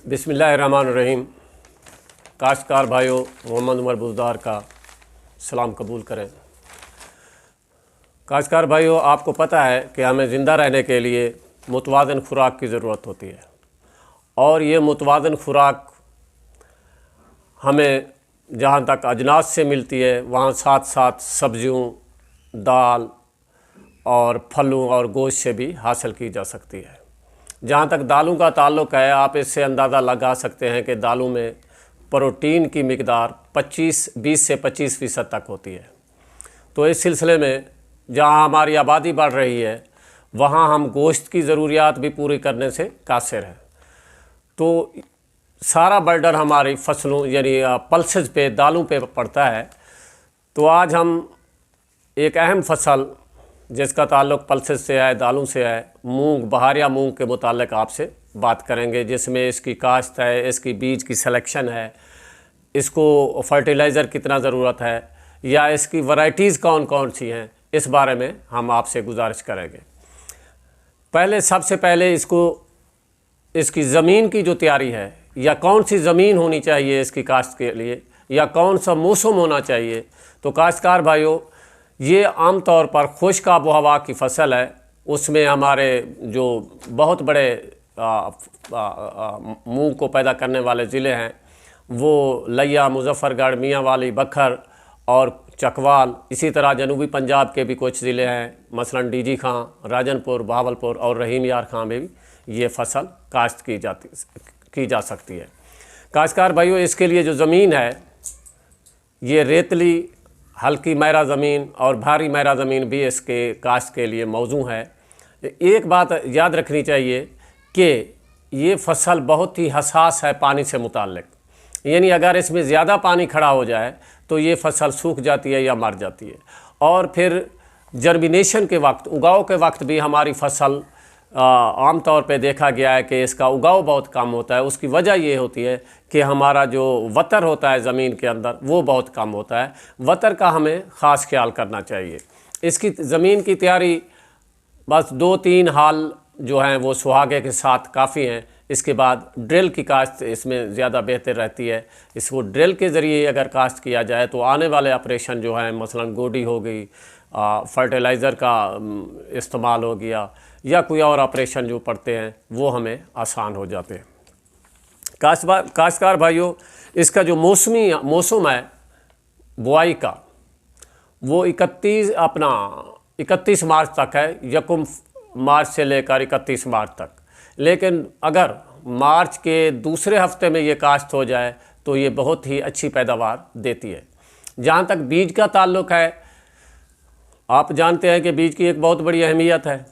बिस्मिल्लाहिर्रहमानिर्रहीम। काश्तकार भाइयों, मोहम्मद उमर बुज़दार का सलाम कबूल करें। काश्तकार भाइयों, आपको पता है कि हमें ज़िंदा रहने के लिए मुतवाज़न खुराक की ज़रूरत होती है और ये मुतवाज़न खुराक हमें जहाँ तक अजनास से मिलती है, वहाँ साथ साथ सब्जियों, दाल और फलों और गोश्त से भी हासिल की जा सकती है। जहाँ तक दालों का ताल्लुक़ है, आप इससे अंदाज़ा लगा सकते हैं कि दालों में प्रोटीन की मिकदार 20 से 25% तक होती है। तो इस सिलसिले में जहाँ हमारी आबादी बढ़ रही है, वहाँ हम गोश्त की ज़रूरियात भी पूरी करने से कासिर हैं। तो सारा बर्डन हमारी फसलों यानी पल्सेस पे, दालों पे पड़ता है। तो आज हम एक अहम फसल जिसका ताल्लुक़ पल्सेस से है, दालों से है, मूंग, बहारिया मूंग के मुतालिक आपसे बात करेंगे, जिसमें इसकी काश्त है, इसकी बीज की सिलेक्शन है, इसको फर्टिलाइज़र कितना ज़रूरत है या इसकी वैरायटीज़ कौन कौन सी हैं, इस बारे में हम आपसे गुजारिश करेंगे। सबसे पहले इसकी ज़मीन की जो तैयारी है या कौन सी ज़मीन होनी चाहिए इसकी काश्त के लिए या कौन सा मौसम होना चाहिए। तो काश्तकार भाइयों, ये आम तौर पर खुश्क आबोहवा की फसल है। उसमें हमारे जो बहुत बड़े मूंग को पैदा करने वाले ज़िले हैं वो लिया, मुजफ्फरगढ़, मियांवाली, बखर और चकवाल। इसी तरह जनूबी पंजाब के भी कुछ ज़िले हैं, मसलन डीजी खां, राजनपुर, बहावलपुर और रहीम यार खां में भी ये फसल काश्त की जा सकती है। काश्तकार भाइयों, इसके लिए जो ज़मीन है ये रेतली, हल्की मैरा ज़मीन और भारी मैरा ज़मीन भी इसके काश्त के लिए मौजू है। एक बात याद रखनी चाहिए कि ये फसल बहुत ही हसास है पानी से मुताल्लिक, यानी अगर इसमें ज़्यादा पानी खड़ा हो जाए तो ये फसल सूख जाती है या मर जाती है। और फिर जर्मिनेशन के वक्त, उगाव के वक्त भी हमारी फसल आम तौर पे देखा गया है कि इसका उगाव बहुत कम होता है। उसकी वजह ये होती है कि हमारा जो वतर होता है ज़मीन के अंदर वो बहुत कम होता है। वतर का हमें ख़ास ख्याल करना चाहिए। इसकी ज़मीन की तैयारी बस 2-3 हाल जो हैं वो सुहागे के साथ काफ़ी हैं। इसके बाद ड्रिल की काश्त इसमें ज़्यादा बेहतर रहती है। इसको ड्रिल के ज़रिए अगर काश्त किया जाए तो आने वाले ऑपरेशन जो हैं, मसलन गोडी हो गई, फर्टिलाइज़र का इस्तेमाल हो गया या कोई और ऑपरेशन जो पड़ते हैं वो हमें आसान हो जाते हैं। काश्तकार भाइयों, इसका जो मौसम है बुआई का वो 31 मार्च तक है, 1 मार्च से लेकर 31 मार्च तक। लेकिन अगर मार्च के दूसरे हफ्ते में ये काश्त हो जाए तो ये बहुत ही अच्छी पैदावार देती है। जहाँ तक बीज का ताल्लुक़ है, आप जानते हैं कि बीज की एक बहुत बड़ी अहमियत है।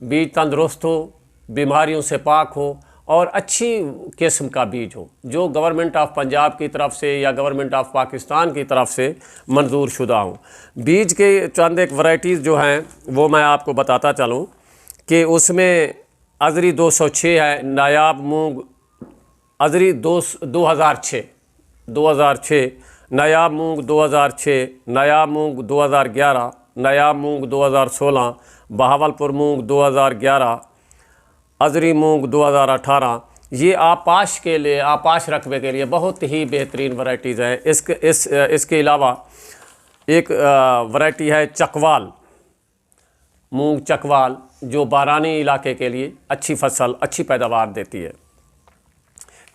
बीज तंदुरुस्त हो, बीमारियों से पाक हो और अच्छी किस्म का बीज हो जो गवर्नमेंट ऑफ पंजाब की तरफ से या गवर्नमेंट ऑफ पाकिस्तान की तरफ से मंजूर शुदा हो। बीज के चंद एक वैरायटीज़ जो हैं वो मैं आपको बताता चलूँ कि उसमें अज़री 206 है, नायाब मूंग अज़री 2006, नायाब मूंग 2006, नायाब मूंग 2011, नायाब मूंग 2016, बहावलपुर मूंग 2011, अज़री मूंग 2018। ये आपाश रकबे के लिए बहुत ही बेहतरीन वैरायटीज़ हैं। इसके अलावा एक वैरायटी है चकवाल, मूंग चकवाल, जो बारानी इलाके के लिए अच्छी फसल, अच्छी पैदावार देती है।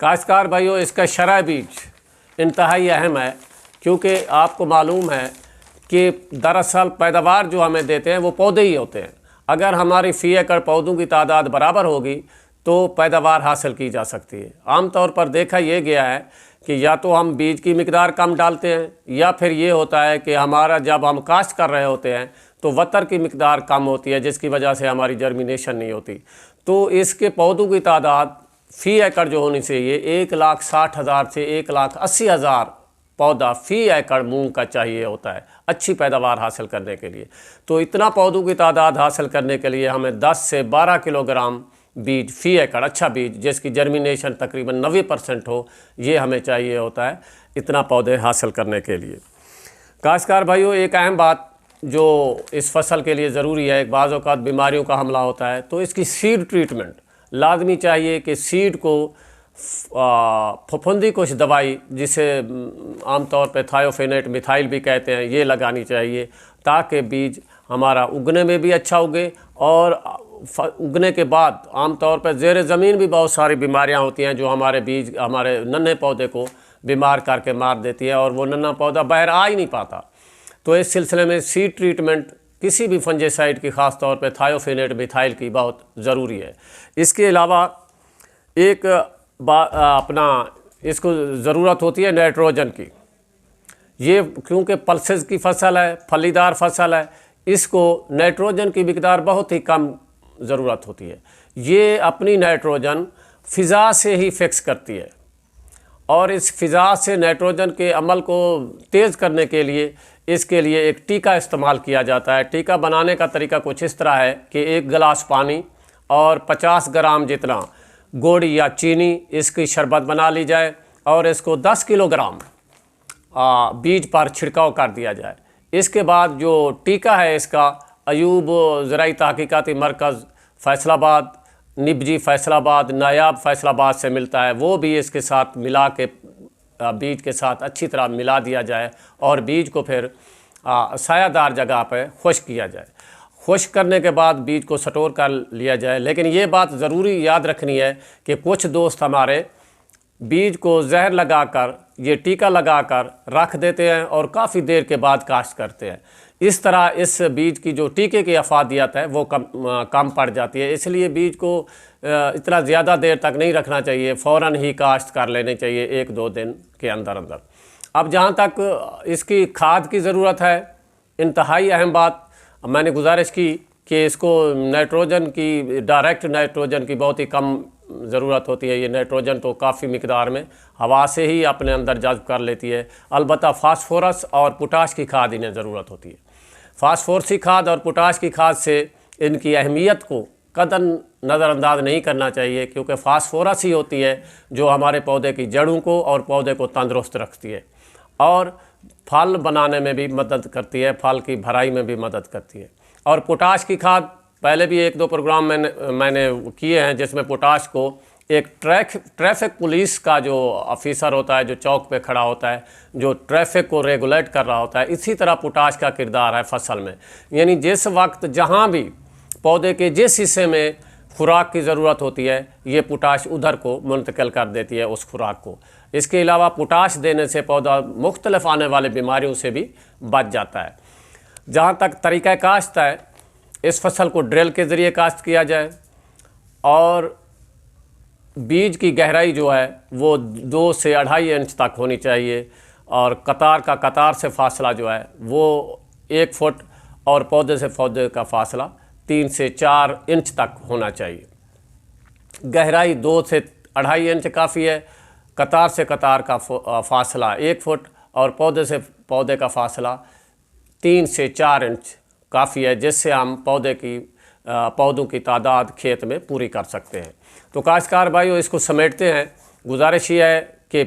काश्तकार भाइयों, इसका शरह बीज इंतहाई अहम है, क्योंकि आपको मालूम है कि दरअसल पैदावार जो हमें देते हैं वो पौधे ही होते हैं। अगर हमारी फ़ी एकड़ पौधों की तादाद बराबर होगी तो पैदावार हासिल की जा सकती है। आम तौर पर देखा यह गया है कि या तो हम बीज की मिकदार कम डालते हैं या फिर ये होता है कि हमारा जब हम काश्त कर रहे होते हैं तो वतर की मिकदार कम होती है, जिसकी वजह से हमारी जर्मिनेशन नहीं होती। तो इसके पौधों की तादाद फ़ी एकड़ जो होनी चाहिए 1,60,000 से 1,80,000 पौधा फ़ी एकड़ मूंग का चाहिए होता है अच्छी पैदावार हासिल करने के लिए। तो इतना पौधों की तादाद हासिल करने के लिए हमें 10 से 12 किलोग्राम बीज फ़ी एकड़, अच्छा बीज जिसकी जर्मिनेशन तकरीबन 90% हो, ये हमें चाहिए होता है इतना पौधे हासिल करने के लिए। काश्तकार भाइयों, एक अहम बात जो इस फसल के लिए ज़रूरी है, एक बाज़ औक़ात बीमारियों का हमला होता है तो इसकी सीड ट्रीटमेंट लाजमी चाहिए कि सीड को फफूंदी कुछ दवाई जिसे आमतौर पे थायोफेनेट मिथाइल भी कहते हैं, ये लगानी चाहिए ताकि बीज हमारा उगने में भी अच्छा उगे। और उगने के बाद आमतौर पर ज़ेर ज़मीन भी बहुत सारी बीमारियां होती हैं जो हमारे बीज, हमारे नन्हे पौधे को बीमार करके मार देती है और वो नन्हा पौधा बाहर आ ही नहीं पाता। तो इस सिलसिले में सीड ट्रीटमेंट किसी भी फंजीसाइड की, ख़ास तौर पे थायोफेनेट मिथाइल की बहुत ज़रूरी है। इसके अलावा एक अपना इसको ज़रूरत होती है नाइट्रोजन की। ये क्योंकि पल्सेस की फसल है, फलीदार फसल है, इसको नाइट्रोजन की मिकदार बहुत ही कम ज़रूरत होती है। ये अपनी नाइट्रोजन फ़िज़ा से ही फिक्स करती है और इस फ़िज़ा से नाइट्रोजन के अमल को तेज़ करने के लिए इसके लिए एक टीका इस्तेमाल किया जाता है। टीका बनाने का तरीका कुछ इस तरह है कि 1 गिलास पानी और 50 ग्राम जितना गुड़ या चीनी, इसकी शरबत बना ली जाए और इसको 10 किलोग्राम बीज पर छिड़काव कर दिया जाए। इसके बाद जो टीका है इसका अयूब ज़राई तहकीकाती मरकज़ फैसलाबाद, निबजी फैसलाबाद, नायाब फैसलाबाद से मिलता है। वो भी इसके साथ मिला के बीज के साथ अच्छी तरह मिला दिया जाए और बीज को फिर सायादार जगह पर खुश्क किया जाए। खुश्क करने के बाद बीज को स्टोर कर लिया जाए। लेकिन ये बात ज़रूरी याद रखनी है कि कुछ दोस्त हमारे बीज को जहर लगाकर, ये टीका लगाकर रख देते हैं और काफ़ी देर के बाद काश्त करते हैं। इस तरह इस बीज की जो टीके की अफादियत है वो कम पड़ जाती है। इसलिए बीज को इतना ज़्यादा देर तक नहीं रखना चाहिए, फ़ौरन ही काश्त कर लेने चाहिए 1-2 दिन के अंदर अंदर। अब जहाँ तक इसकी खाद की ज़रूरत है, इंतहाई अहम बात मैंने गुजारिश की कि इसको नाइट्रोजन की, डायरेक्ट नाइट्रोजन की बहुत ही कम ज़रूरत होती है। ये नाइट्रोजन तो काफ़ी मिकदार में हवा से ही अपने अंदर जज़्ब कर लेती है। अलबत्ता फास्फोरस और पोटाश की खाद इन्हें ज़रूरत होती है। फास्फोरस की खाद और पोटाश की खाद से इनकी अहमियत को कतई नज़रअंदाज नहीं करना चाहिए, क्योंकि फास्फोरस ही होती है जो हमारे पौधे की जड़ों को और पौधे को तंदुरुस्त रखती है और फल बनाने में भी मदद करती है, फल की भराई में भी मदद करती है। और पोटाश की खाद पहले भी 1-2 प्रोग्राम मैंने किए हैं जिसमें पोटाश को एक ट्रैफिक पुलिस का जो ऑफिसर होता है, जो चौक पे खड़ा होता है, जो ट्रैफिक को रेगुलेट कर रहा होता है, इसी तरह पोटाश का किरदार है फसल में। यानी जिस वक्त जहाँ भी पौधे के जिस हिस्से में खुराक की ज़रूरत होती है, ये पोटाश उधर को मुंतकिल कर देती है उस खुराक को। इसके अलावा पोटाश देने से पौधा मुख्तलिफ आने वाले बीमारियों से भी बच जाता है। जहाँ तक तरीक़ा काश्त है, इस फसल को ड्रिल के ज़रिए काश्त किया जाए और बीज की गहराई जो है वो 2 से 2.5 इंच तक होनी चाहिए और कतार से फासला जो है वो 1 फुट और पौधे से पौधे का फासला 3 से 4 इंच तक होना चाहिए। गहराई 2 से 2.5 इंच काफ़ी है, कतार से कतार का फासला 1 फुट और पौधे से पौधे का फासला 3 से 4 इंच काफ़ी है, जिससे हम पौधों की तादाद खेत में पूरी कर सकते हैं। तो काश्तकार भाइयों, इसको समेटते हैं। गुजारिश ये है कि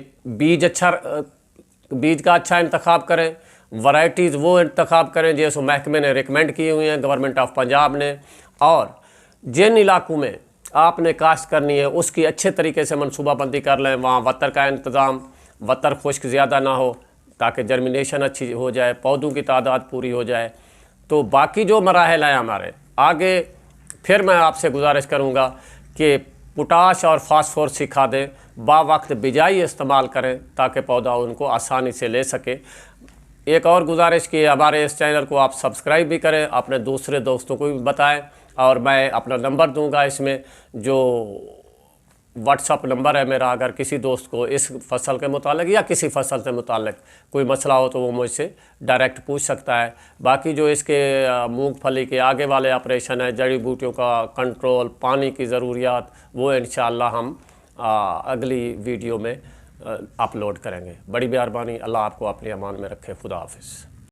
बीज का अच्छा इंतखाब करें, वैरायटीज़ वो इंतखाब करें जैसे महकमे ने रिकमेंड की हुई हैं, गवर्नमेंट ऑफ पंजाब ने। और जिन इलाकों में आपने काश्त करनी है उसकी अच्छे तरीके से मनसूबाबंदी कर लें। वहाँ वतर का इंतज़ाम, वतर खुश्क ज़्यादा ना हो ताकि जर्मिनेशन अच्छी हो जाए, पौधों की तादाद पूरी हो जाए। तो बाकी जो मराहल हैं हमारे आगे, फिर मैं आपसे गुजारिश करूँगा कि पोटाश और फास्फोरस की खादें बावक्त बिजाई इस्तेमाल करें ताकि पौधा उनको आसानी से ले सके। एक और गुजारिश कि हमारे इस चैनल को आप सब्सक्राइब भी करें, अपने दूसरे दोस्तों को भी बताएं। और मैं अपना नंबर दूंगा इसमें, जो व्हाट्सअप नंबर है मेरा। अगर किसी दोस्त को इस फसल के मुतालिक या किसी फसल से मुतालिक कोई मसला हो तो वो मुझसे डायरेक्ट पूछ सकता है। बाकी जो इसके मूंगफली के आगे वाले ऑपरेशन है, जड़ी बूटियों का कंट्रोल, पानी की ज़रूरियात, वो इंशाअल्लाह हम अगली वीडियो में अपलोड करेंगे। बड़ी मेहरबानी। अल्लाह आपको अपने अमान में रखे। खुदा हाफिज़।